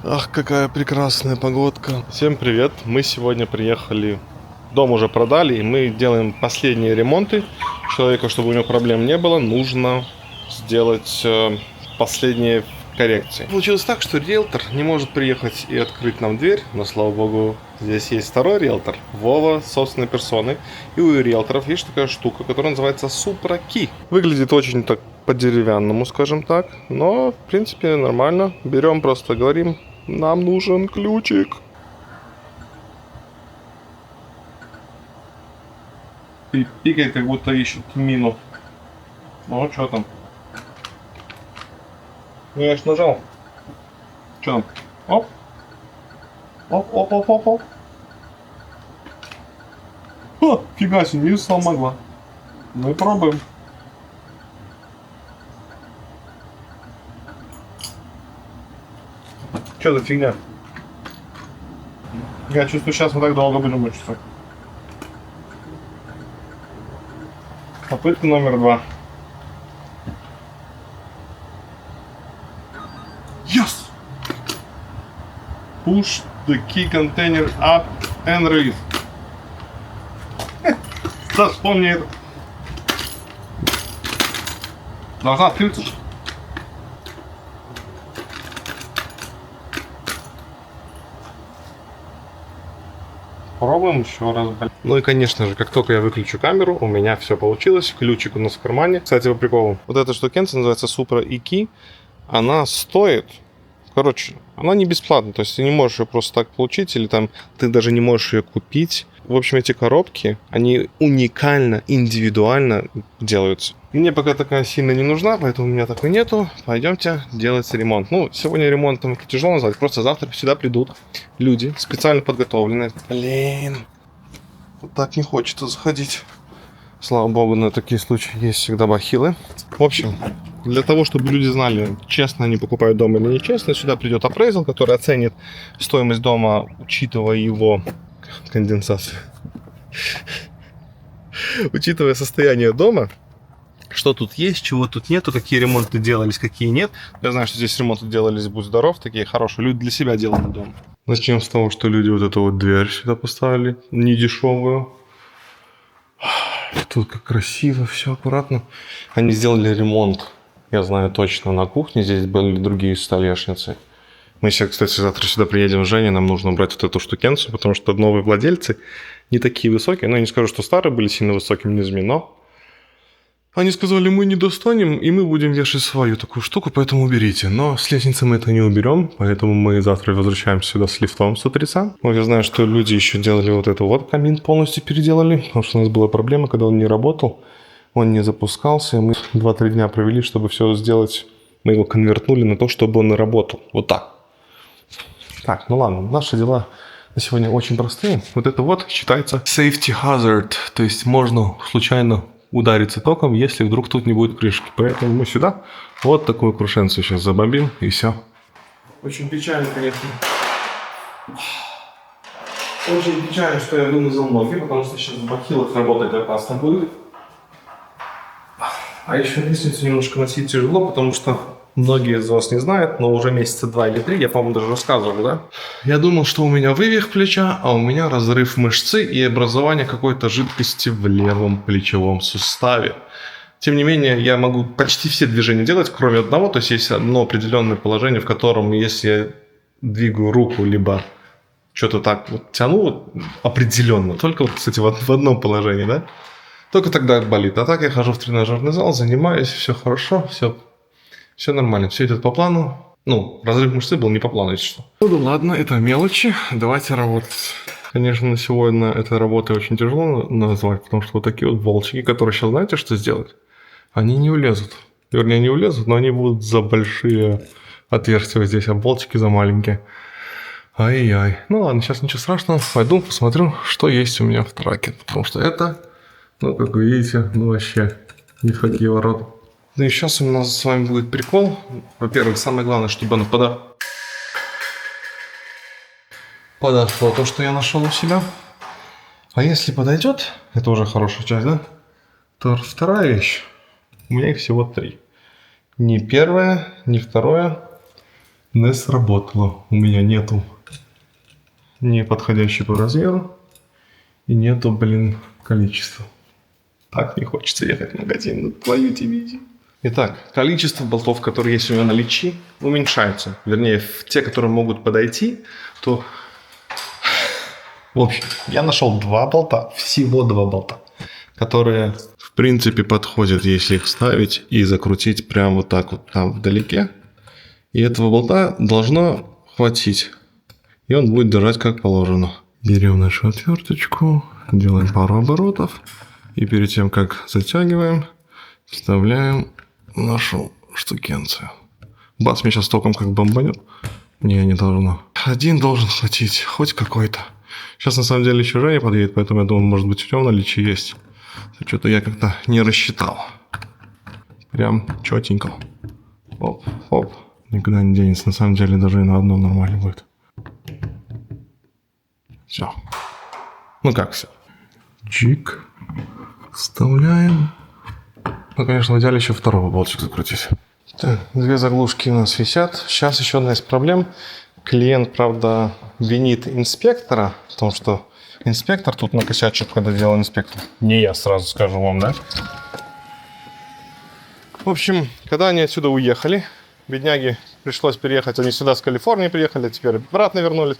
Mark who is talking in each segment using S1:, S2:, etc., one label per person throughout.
S1: Ах, какая прекрасная погодка. Всем привет. Мы сегодня приехали. Дом уже продали, и мы делаем последние ремонты. Человеку, чтобы у него проблем не было, нужно сделать последние коррекции. Получилось так, что риэлтор не может приехать и открыть нам дверь, но, слава богу, здесь есть второй риэлтор, Вова, собственной персоной. И у риэлторов есть такая штука, которая называется Supra Key. Выглядит очень так по-деревянному, скажем так, но, в принципе, нормально. Берем, просто говорим, нам нужен ключик. И пикает, как будто ищет мину. Ну, что там? Ну, я ж нажал. Что там? Оп. Оп, оп, оп, оп, оп. Ха, фига себе, не сломала. Мы пробуем. Что за фигня? Я чувствую, сейчас мы так долго будем мучиться. Попытка номер 2. Yes! Push the key container up and release. Вспомни это. Должна открыться. Пробуем еще раз. Ну и, конечно же, как только я выключу камеру, у меня все получилось. Ключик у нас в кармане. Кстати, по приколу. Вот эта штукенция называется Supra E-Key. Она стоит... Короче, она не бесплатная. То есть ты не можешь ее просто так получить. Или там ты даже не можешь ее купить. В общем, эти коробки, они уникально, индивидуально делаются. Мне пока такая сильно не нужна, поэтому у меня такой нету. Пойдемте делать ремонт. Ну, сегодня ремонтом это тяжело назвать. Просто завтра сюда придут люди, специально подготовленные. Блин, вот так не хочется заходить. Слава богу, на такие случаи есть всегда бахилы. В общем, для того, чтобы люди знали, честно они покупают дом или нечестно, сюда придет апрейзал, который оценит стоимость дома, учитывая его конденсацию. Учитывая состояние дома, что тут есть, чего тут нету, какие ремонты делались, какие нет. Я знаю, что здесь ремонты делались, будь здоров, такие хорошие. Люди для себя делали дом. Начнем с того, что люди вот эту вот дверь сюда поставили, недешевую. Тут как красиво, все аккуратно. Они сделали ремонт, я знаю точно, на кухне. Здесь были другие столешницы. Мы сейчас, кстати, завтра сюда приедем с Женей, нам нужно убрать вот эту штукенцию, потому что новые владельцы не такие высокие. Ну, я не скажу, что старые были сильно высокими низами, но они сказали, мы не достанем, и мы будем вешать свою такую штуку, поэтому уберите. Но с лестницы мы это не уберем, поэтому мы завтра возвращаемся сюда с лифтом с утреца. Вот я знаю, что люди еще делали вот это вот, камин полностью переделали, потому что у нас была проблема, когда он не работал, он не запускался, и мы 2-3 дня провели, чтобы все сделать. Мы его конвертнули на то, чтобы он работал. Вот так. Так, ну ладно, наши дела на сегодня очень простые. Вот это вот считается safety hazard, то есть можно случайно удариться током, если вдруг тут не будет крышки. Поэтому мы сюда вот такую крушенцию сейчас забомбим, и все. Очень печально, конечно. Очень печально, что я вымазал ноги, потому что сейчас в бахилах работать опасно будет. А еще лестницу немножко носить тяжело, потому что многие из вас не знают, но уже месяца 2 или 3, я, по-моему, даже рассказывал, да? Я думал, что у меня вывих плеча, а у меня разрыв мышцы и образование какой-то жидкости в левом плечевом суставе. Тем не менее, я могу почти все движения делать, кроме одного. То есть есть одно определенное положение, в котором, если я двигаю руку, либо что-то так вот тяну вот, определенно, только, вот, кстати, в одном положении, да? Только тогда болит. А так я хожу в тренажерный зал, занимаюсь, все хорошо, все нормально, все идет по плану. Ну, разрыв мышцы был не по плану, если что. Ну ладно, это мелочи, давайте работать. Конечно, на сегодня этой работой очень тяжело назвать, потому что вот такие вот болтики, которые сейчас знаете, что сделать? Они не улезут. Вернее, не улезут, но они будут за большие отверстия здесь, а болтики за маленькие. Ай-яй. Ну ладно, сейчас ничего страшного. Пойду посмотрю, что есть у меня в траке. Потому что это, ну, как вы видите, ну вообще ни в какие ворота. Ну и сейчас у нас с вами будет прикол. Во-первых, самое главное, чтобы оно подошло то, что я нашел у себя. А если подойдет, это уже хорошая часть, да? То вторая вещь. У меня их всего 3. Не первое, не второе Не сработало. У меня нету не подходящий по размеру и нету, блин, количества. Так не хочется ехать в магазин, ну твою дивизию. Итак, количество болтов, которые есть у меня в наличии, уменьшается. Вернее, те, которые могут подойти, то... В общем, я нашел 2 болта, всего 2 болта, которые, в принципе, подходят, если их ставить и закрутить прямо вот так вот там вдалеке. И этого болта должно хватить. И он будет держать как положено. Берем нашу отверточку, делаем пару оборотов. И перед тем, как затягиваем, вставляем нашу штукенцию. Бац, мне сейчас током как бомбанет. Не должно. Один должен хватить, хоть какой-то. Сейчас на самом деле еще Женя подъедет, поэтому я думаю, может быть, у него в наличии есть. Что-то я как-то не рассчитал. Прям четенько. Оп, оп. Никуда не денется. На самом деле даже и на одном нормально будет. Все. Ну как все? Чик. Вставляем. Ну, конечно, в идеале еще второго болтик закрутить. Так, 2 заглушки у нас висят. Сейчас еще одна из проблем. Клиент, правда, винит инспектора в том, что инспектор тут накосячил, когда делал инспектор. Не я, сразу скажу вам, да? В общем, когда они отсюда уехали, бедняги пришлось переехать. Они сюда с Калифорнии приехали, теперь обратно вернулись.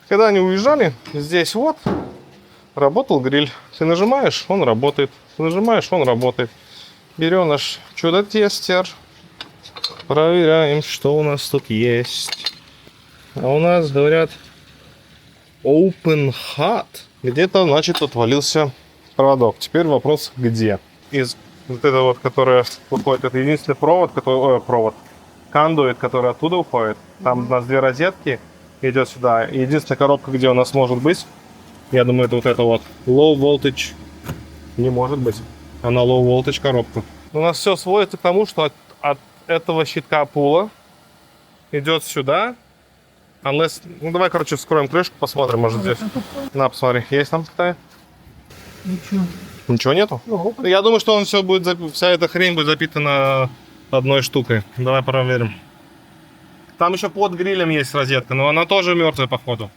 S1: Когда они уезжали, здесь вот работал гриль. Ты нажимаешь, он работает. Ты нажимаешь, он работает. Берем наш чудо-тестер. Проверяем, что у нас тут есть. А у нас, говорят, open hot. Где-то, значит, отвалился проводок. Теперь вопрос, где? Из вот этого вот, которая уходит, это единственный провод, который, кондуит, который оттуда уходит. Там у нас 2 розетки идет сюда. Единственная коробка, где у нас может быть, я думаю, это вот эта вот low voltage. Не может быть. Она low voltage коробка. У нас все сводится к тому, что от этого щитка пула идет сюда. Unless... Ну, давай, короче, вскроем крышку, посмотрим, может, здесь. На, посмотри, есть там какая?
S2: Ничего.
S1: Ничего нету? Я думаю, что он все будет, вся эта хрень будет запитана одной штукой. Давай проверим. Там еще под грилем есть розетка, но она тоже мертвая, походу.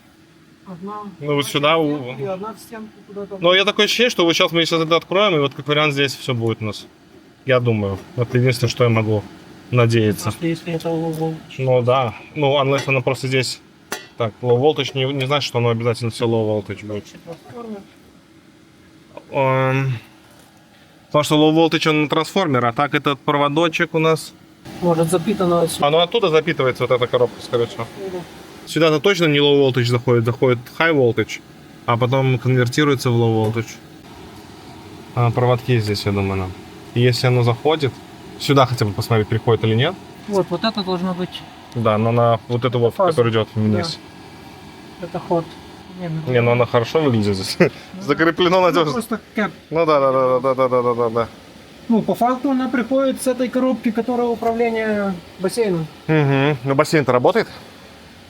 S2: Одна.
S1: Ну, вот сюда...
S2: И одна в стенку куда-то.
S1: Но я такое ощущение, что вот сейчас мы это откроем, и вот как вариант здесь все будет у нас. Я думаю. Это единственное, что я могу надеяться.
S2: Если это low voltage.
S1: Ну да. Ну, unless она просто здесь... Так, low voltage не значит, что оно обязательно все low voltage будет. Потому что low voltage он на трансформер, а так этот проводочек у нас...
S2: Может запитано отсюда.
S1: Оно оттуда запитывается, вот эта коробка, скорее всего. Сюда-то точно не low voltage заходит high voltage, а потом конвертируется в low voltage. Проводки здесь, я думаю, нам. И если оно заходит, сюда хотя бы посмотреть, приходит или нет.
S2: Вот это должно быть.
S1: Да, но на вот эту вот,
S2: Фаза.
S1: которая идет вниз.
S2: Да. Это ход.
S1: Не, ну она хорошо выглядит здесь. Закреплено надежно.
S2: Просто как.
S1: Ну да.
S2: Ну, по факту она приходит с этой коробки, которая управление бассейном.
S1: Угу. Ну бассейн-то работает?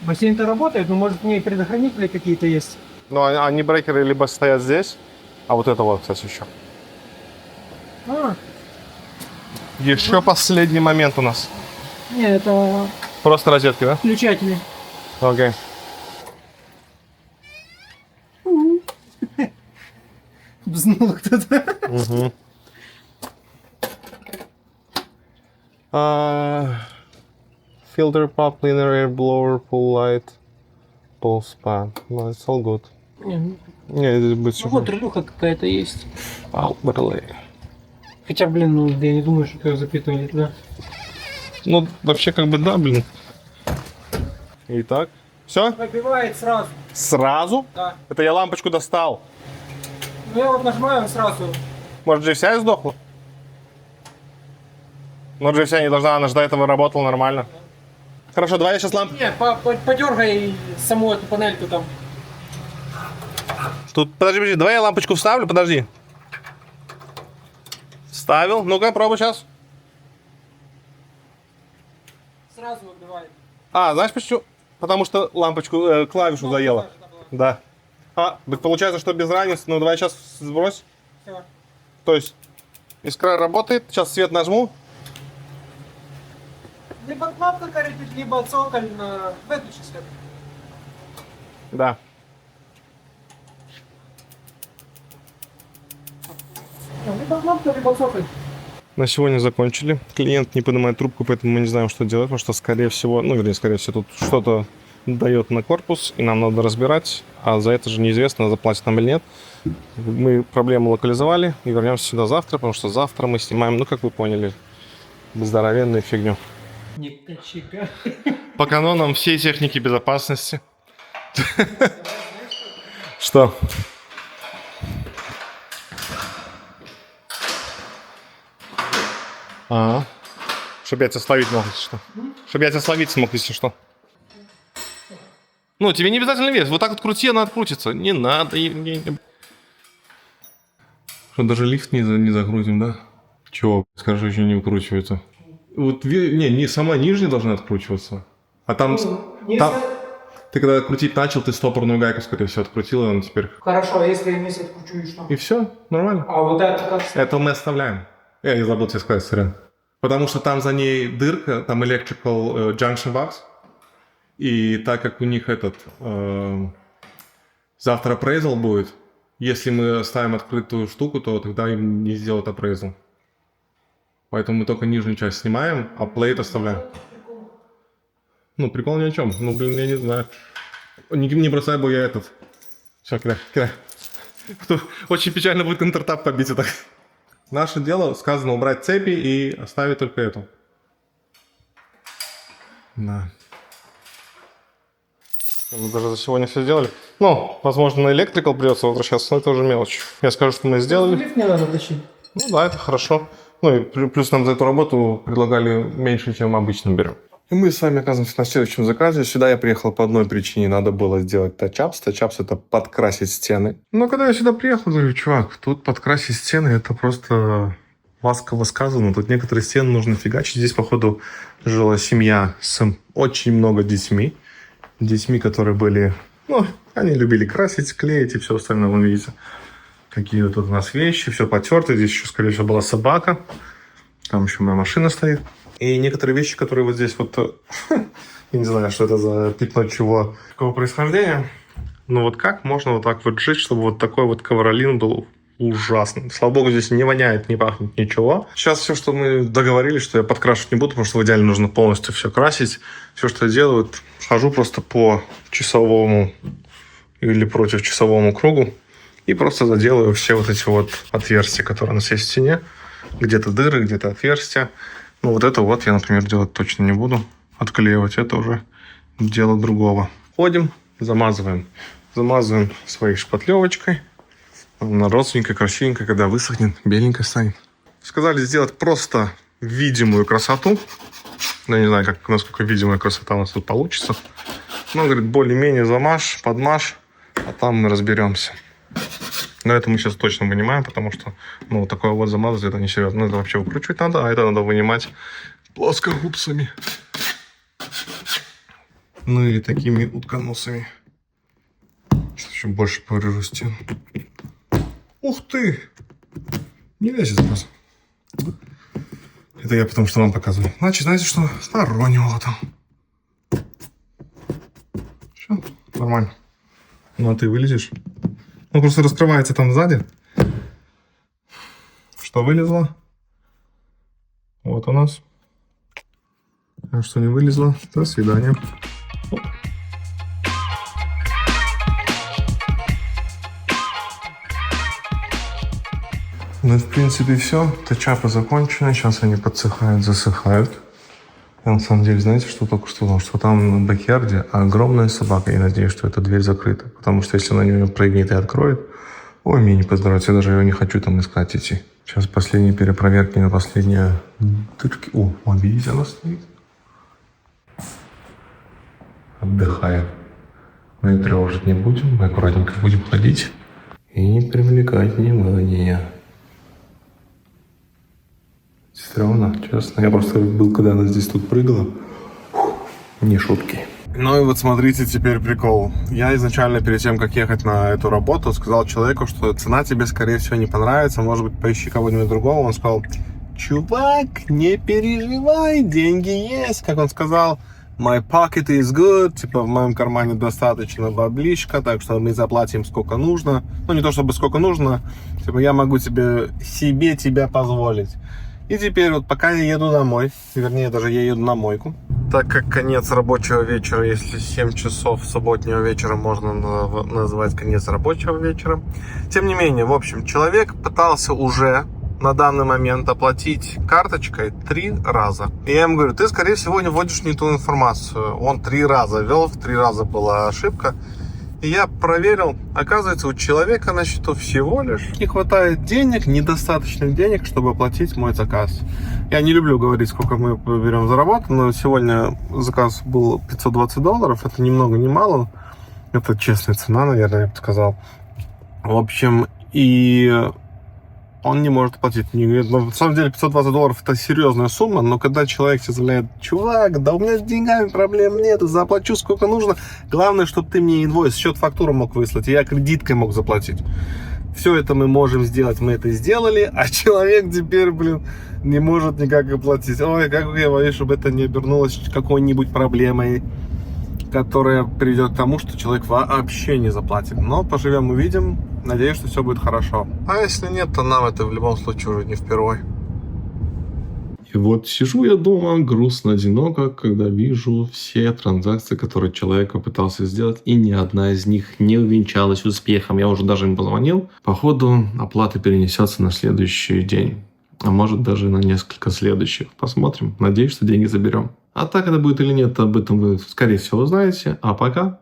S2: Бассейн-то работает, но может в ней предохранители какие-то есть.
S1: Ну, они брейкеры либо стоят здесь, а вот это вот, кстати, еще. Еще последний момент у нас.
S2: Не, это
S1: Просто розетки, да?
S2: включатели.
S1: Окей.
S2: Бзнул кто-то.
S1: Угу. Filter pump, cleaner, air blower, pull light, pull span. No, it's all good. Не, здесь будет все.
S2: Вот трудуха какая-то есть.
S1: Берлей.
S2: Хотя, блин, ну я не думаю, что ее запитывали туда.
S1: Ну, вообще, как бы, да, блин. Итак, все?
S2: Пробивает сразу.
S1: Сразу?
S2: Да.
S1: Это я лампочку достал.
S2: Ну я вот нажимаю сразу.
S1: Может, G-вся издохла? Но G-вся не должна, она же до этого работала нормально. Хорошо, давай я сейчас лампу...
S2: Не, подергай саму эту панельку там.
S1: Тут, подожди, давай я лампочку вставлю, подожди. Вставил. Ну-ка, пробуй сейчас.
S2: Сразу выбивает.
S1: Знаешь почему? Потому что лампочку, клавишу заела. Да. Так получается, что без разницы. Ну, давай сейчас сбрось.
S2: Все.
S1: То есть, искра работает. Сейчас свет нажму.
S2: Либо кнопка корректит, либо цоколь на выключи свет.
S1: Да.
S2: Либо кнопка, либо цоколь.
S1: На сегодня закончили. Клиент не поднимает трубку, поэтому мы не знаем, что делать, потому что, скорее всего, ну, вернее, скорее всего, тут что-то дает на корпус, и нам надо разбирать, а за это же неизвестно, заплатит нам или нет. Мы проблему локализовали и вернемся сюда завтра, потому что завтра мы снимаем, ну, как вы поняли, здоровенную фигню.
S2: Не качика.
S1: По канонам всей техники безопасности. Что? Ага. Чтобы я тебя словить мог, если что. Чтобы я тебя словить смог, если что. Ну, тебе не обязательно вес. Вот так вот крути, она открутится. Не надо, Евгений. Что, даже лифт не загрузим, да? Чего? Скажи, еще не выкручивается. Вот, не сама нижняя должна откручиваться. А там... там... Ты когда крутить начал, ты стопорную гайку, скорее всего, открутил, и он теперь...
S2: Хорошо, а если я вместе откручу и что?
S1: И все, нормально.
S2: А вот это как?
S1: Это мы оставляем. Я не забыл тебе сказать, сорян. Потому что там за ней дырка, там electrical junction box. И так как у них завтра appraisal будет, если мы оставим открытую штуку, то тогда им не сделают appraisal. Поэтому мы только нижнюю часть снимаем, а плейт оставляем. Ну, прикол ни о чем. Ну, блин, я не знаю. Не бросай, бо я этот. Все, кидай. Очень печально будет интертап побить и так. Наше дело, сказано, убрать цепи и оставить только эту. Да. Мы даже за сегодня все сделали. Ну, возможно, на электрикал придется возвращаться, но это уже мелочь. Я скажу, что мы сделали.
S2: Лифт не надо тащить.
S1: Ну да, это хорошо. Ну и плюс нам за эту работу предлагали меньше, чем обычно берем. И мы с вами оказываемся на следующем заказе. Сюда я приехал по одной причине. Надо было сделать тачапс. Тачапс — это подкрасить стены. Но когда я сюда приехал, говорю, чувак, тут подкрасить стены — это просто ласково сказано. Тут некоторые стены нужно фигачить. Здесь, походу, жила семья с очень много детьми. Детьми, которые были... Ну, они любили красить, клеить и все остальное. Вы видите, какие вот тут у нас вещи. Все потерто. Здесь еще, скорее всего, была собака. Там еще моя машина стоит. И некоторые вещи, которые вот здесь вот... Я не знаю, что это за пятно чего, какого происхождения. Но вот как можно вот так вот жить, чтобы вот такой вот ковролин был ужасным. Слава богу, здесь не воняет, не пахнет ничего. Сейчас все, что мы договорились, что я подкрашивать не буду, потому что в идеале нужно полностью все красить. Все, что я делаю, вот, хожу просто по часовому или против часовому кругу и просто заделаю все вот эти вот отверстия, которые у нас есть в стене. Где-то дыры, где-то отверстия. Ну, вот это вот я, например, делать точно не буду. Отклеивать — это уже дело другого. Ходим, замазываем. Замазываем своей шпатлевочкой. Она родственненькая, красивенькая, когда высохнет, беленькая станет. Сказали сделать просто видимую красоту. Я не знаю, насколько видимая красота у нас тут получится. Но, говорит, более-менее замажь, подмажь, а там мы разберемся. Но это мы сейчас точно вынимаем, потому что, ну, вот такое вот замазать, это несерьезно. Ну, это вообще выкручивать надо, а это надо вынимать плоскогубцами. Ну, или такими утконосами. Сейчас еще больше поврежу стену. Ух ты! Не лезет просто. Это я потому что вам показываю. Значит, знаете что? Стороннего там. Все, нормально. Ну, а ты вылезешь? Он просто раскрывается там сзади. Что вылезло? Вот у нас. А что не вылезло? До свидания. Ну, в принципе, все. Тачапы закончены. Сейчас они подсыхают, засыхают. Я, на самом деле, знаете, что только что узнал? Что там в бэкьярде огромная собака. Я надеюсь, что эта дверь закрыта. Потому что если она ее прыгнет и откроет... Ой, мне не поздоровится. Я даже ее не хочу там искать идти. Сейчас последние перепроверки на последние дырки. О, вон, видите, она стоит. Отдыхаем. Мы ее тревожить не будем. Мы аккуратненько будем ходить. И не привлекать внимания. Сестрёна, честно. Я просто был, когда она здесь тут прыгала. Фух, не шутки. Ну и вот смотрите теперь прикол. Я изначально перед тем, как ехать на эту работу, сказал человеку, что цена тебе, скорее всего, не понравится. Может быть, поищи кого-нибудь другого. Он сказал, чувак, не переживай, деньги есть, как он сказал, my pocket is good, типа в моем кармане достаточно баблишка, так что мы заплатим сколько нужно. Ну, не то чтобы сколько нужно, типа я могу себе тебя позволить. И теперь вот пока я еду домой, вернее даже я еду на мойку, так как конец рабочего вечера, если 7 часов субботнего вечера можно назвать конец рабочего вечера. Тем не менее, в общем, человек пытался уже на данный момент оплатить карточкой 3 раза. И я ему говорю, ты, скорее всего, не вводишь не ту информацию. Он 3 раза ввел, в 3 раза была ошибка. И я проверил, оказывается, у человека на счету всего лишь не хватает денег, недостаточно денег, чтобы оплатить мой заказ. Я не люблю говорить, сколько мы берем за работу, но сегодня заказ был $520, это ни много ни мало. Это честная цена, наверное, я бы сказал. В общем, и он не может оплатить. На самом деле $520 это серьезная сумма, но когда человек тебе заявляет, чувак, да у меня с деньгами проблем нет, заплачу сколько нужно, главное, чтобы ты мне инвойс, счет, фактуру мог выслать, и я кредиткой мог заплатить. Все это мы можем сделать, мы это сделали, а человек теперь, не может никак оплатить. Ой, как я боюсь, чтобы это не обернулось какой-нибудь проблемой, которая приведет к тому, что человек вообще не заплатит. Но поживем, увидим. Надеюсь, что все будет хорошо. А если нет, то нам это в любом случае уже не впервой. И вот сижу я дома, грустно, одиноко, когда вижу все транзакции, которые человек пытался сделать, и ни одна из них не увенчалась успехом. Я уже даже им позвонил. Походу, оплата перенесется на следующий день. А может даже на несколько следующих. Посмотрим. Надеюсь, что деньги заберем. А так это будет или нет, об этом вы, скорее всего, узнаете. А пока.